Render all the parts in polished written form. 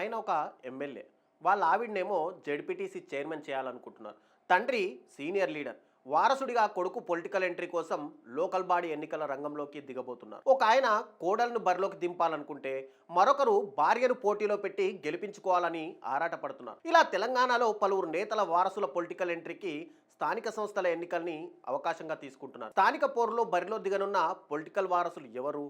ఆయన ఒక ఎమ్మెల్యే. వాళ్ళ ఆవిడనేమో జెడ్పీటీసీ చైర్మన్ చేయాలనుకుంటున్నారు. తండ్రి సీనియర్ లీడర్. వారసుడిగా కొడుకు పొలిటికల్ ఎంట్రీ కోసం లోకల్ బాడీ ఎన్నికల రంగంలోకి దిగబోతున్నారు. ఒక ఆయన కోడలను బరిలోకి దింపాలనుకుంటే మరొకరు భార్యను పోటీలో పెట్టి గెలిపించుకోవాలని ఆరాటపడుతున్నారు. ఇలా తెలంగాణలో పలువురు నేతల వారసుల పొలిటికల్ ఎంట్రీకి స్థానిక సంస్థల ఎన్నికల్ని అవకాశంగా తీసుకుంటున్నారు. స్థానిక పోరులో బరిలో దిగనున్న పొలిటికల్ వారసులు ఎవరు,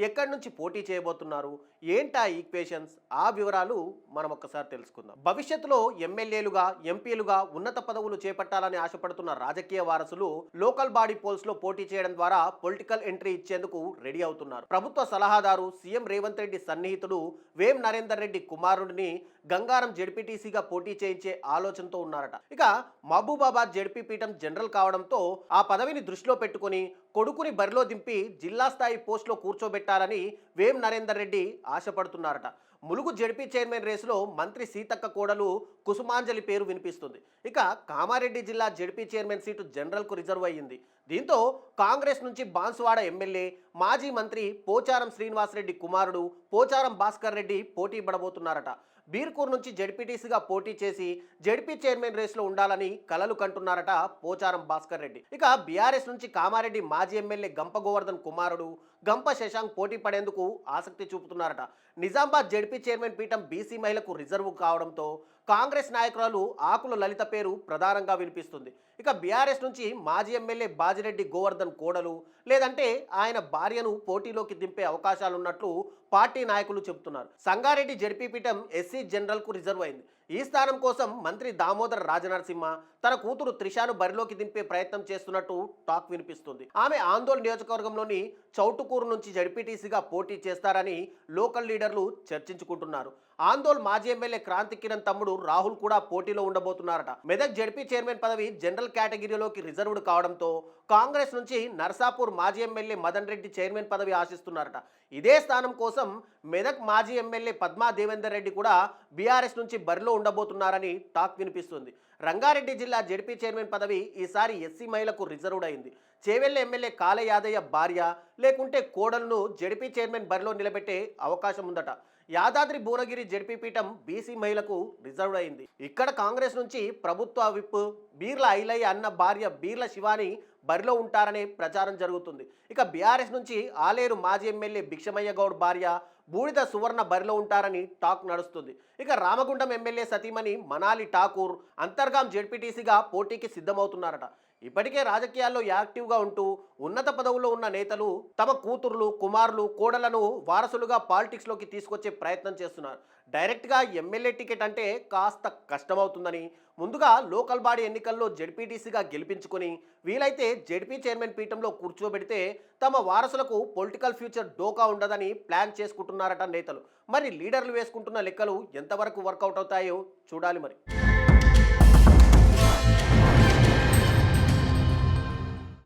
ఎక్కడి నుంచి పోటీ చేయబోతున్నారు, ఏంటా ఈక్వేషన్స్, ఆ వివరాలు మనం ఒక్కసారి తెలుసుకుందాం. భవిష్యత్తులో ఎమ్మెల్యేలుగా, ఎంపీలుగా ఉన్నత పదవులు చేపట్టాలని ఆశపడుతున్న రాజకీయ వారసులు లోకల్ బాడీ పోల్స్ లో పోటీ చేయడం ద్వారా పొలిటికల్ ఎంట్రీ ఇచ్చేందుకు రెడీ అవుతున్నారు. ప్రభుత్వ సలహాదారు సీఎం రేవంత్ రెడ్డి సన్నిహితుడు వేం నరేందర్ రెడ్డి కుమారుడిని గంగారం జెడ్పీటీసీగా పోటీ చేయించే ఆలోచనతో ఉన్నారట. ఇక మహబూబాబాద్ జెడ్పీ పీఠం జనరల్ కావడంతో ఆ పదవిని దృష్టిలో పెట్టుకుని కొడుకుని బరిలో దింపి జిల్లా స్థాయి పోస్టులో కూర్చోబెట్టాలని వేం నరేందర్ రెడ్డి ఆశపడుతున్నారట. ములుగు జెడ్పీ చైర్మన్ రేసులో మంత్రి సీతక్క కోడలు కుసుమాంజలి పేరు వినిపిస్తుంది. ఇక కామారెడ్డి జిల్లా జెడ్పీ చైర్మన్ సీటు జనరల్కు రిజర్వ్ అయ్యింది. దీంతో కాంగ్రెస్ నుంచి బాన్సువాడ ఎమ్మెల్యే మాజీ మంత్రి పోచారం శ్రీనివాసరెడ్డి కుమారుడు పోచారం భాస్కర్ రెడ్డి పోటీ పడబోతున్నారట. బీర్కూర్ నుంచి జెడ్పీటీసీగా పోటీ చేసి జెడ్పీ చైర్మన్ రేసులో ఉండాలని కలలు కంటున్నారట పోచారం భాస్కర్ రెడ్డి. ఇక బీఆర్ఎస్ నుంచి కామారెడ్డి మాజీ ఎమ్మెల్యే గంప గోవర్ధన్ కుమారుడు గంప శశాంక్ పోటీ పడేందుకు ఆసక్తి చూపుతున్నారట. నిజామాబాద్ జెడ్పీ చైర్మన్ పీఠం బీసీ మహిళకు రిజర్వ్ కావడంతో కాంగ్రెస్ నాయకురాలు ఆకుల లలిత పేరు ప్రధానంగా వినిపిస్తుంది. ఇక బీఆర్ఎస్ నుంచి మాజీ ఎమ్మెల్యే బాజిరెడ్డి గోవర్ధన్ కోడలు లేదంటే ఆయన భార్యను పోటీలోకి దింపే అవకాశాలున్నట్లు పార్టీ నాయకులు చెబుతున్నారు. సంగారెడ్డి జెడ్పీ పీఠం ఎస్సీ జనరల్కు రిజర్వ్ అయింది. ఈ స్థానం కోసం మంత్రి దామోదర్ రాజనరసింహ తన కూతురు త్రిషాను బరిలోకి దింపే ప్రయత్నం చేస్తున్నట్టు టాక్ వినిపిస్తుంది. ఆమె ఆందోళన నియోజకవర్గంలోని చౌటుకూరు నుంచి జెడ్పీటీసీగా పోటీ చేస్తారని లోకల్ లీడర్లు చర్చించుకుంటున్నారు. ఆందోళ్ మాజీ ఎమ్మెల్యే క్రాంతి కిరణ్ తమ్ముడు రాహుల్ కూడా పోటీలో ఉండబోతున్నారట. మెదక్ జెడ్పీ చైర్మన్ పదవి జనరల్ కేటగిరీలోకి రిజర్వ్డ్ కావడంతో కాంగ్రెస్ నుంచి నర్సాపూర్ మాజీ ఎమ్మెల్యే మదన్ రెడ్డి చైర్మన్ పదవి ఆశిస్తున్నారట. ఇదే స్థానం కోసం మెదక్ మాజీ ఎమ్మెల్యే పద్మా దేవేందర్ రెడ్డి కూడా బీఆర్ఎస్ నుంచి బరిలో ఉండబోతున్నారని టాక్ వినిపిస్తుంది. రంగారెడ్డి జిల్లా జెడ్పీ చైర్మన్ పదవి ఈసారి ఎస్సీ మహిళకు రిజర్వ్డ్ అయింది. చేవెళ్ల ఎమ్మెల్యే కాళ యాదయ్య భార్య లేకుంటే కోడలను జెడ్పీ చైర్మన్ బరిలో నిలబెట్టే అవకాశం ఉందట. యాదాద్రి భువనగిరి జెడ్పీ పీఠం బీసీ మహిళకు రిజర్వ్డ్ అయింది. ఇక్కడ కాంగ్రెస్ నుంచి ప్రభుత్వ విప్ బీర్ల ఐలయ్య అన్న భార్య బీర్ల శివాని బరిలో ఉంటారనే ప్రచారం జరుగుతుంది. ఇక బీఆర్ఎస్ నుంచి ఆలేరు మాజీ ఎమ్మెల్యే భిక్షమయ్య గౌడ్ భార్య బూడిద సువర్ణ బరిలో ఉంటారని టాక్ నడుస్తుంది. ఇక రామగుండం ఎమ్మెల్యే సతీమణి మనాలి ఠాకూర్ అంతర్గాం జెడ్పీటీసీగా పోటీకి సిద్ధమవుతున్నారట. ఇప్పటికే రాజకీయాల్లో యాక్టివ్గా ఉంటూ ఉన్నత పదవుల్లో ఉన్న నేతలు తమ కూతుర్లు, కుమారులు, కోడలను వారసులుగా పాలిటిక్స్లోకి తీసుకొచ్చే ప్రయత్నం చేస్తున్నారు. డైరెక్ట్గా ఎమ్మెల్యే టికెట్ అంటే కాస్త కష్టమవుతుందని ముందుగా లోకల్ బాడీ ఎన్నికల్లో జెడ్పీటీసీగా గెలిపించుకొని వీలైతే జెడ్పీ చైర్మన్ పీఠంలో కూర్చోబెడితే తమ వారసులకు పొలిటికల్ ఫ్యూచర్ డోకా ఉండదని ప్లాన్ చేసుకుంటున్నారట నేతలు. మరి లీడర్లు వేసుకుంటున్న లెక్కలు ఎంతవరకు వర్కౌట్ అవుతాయో చూడాలి మరి.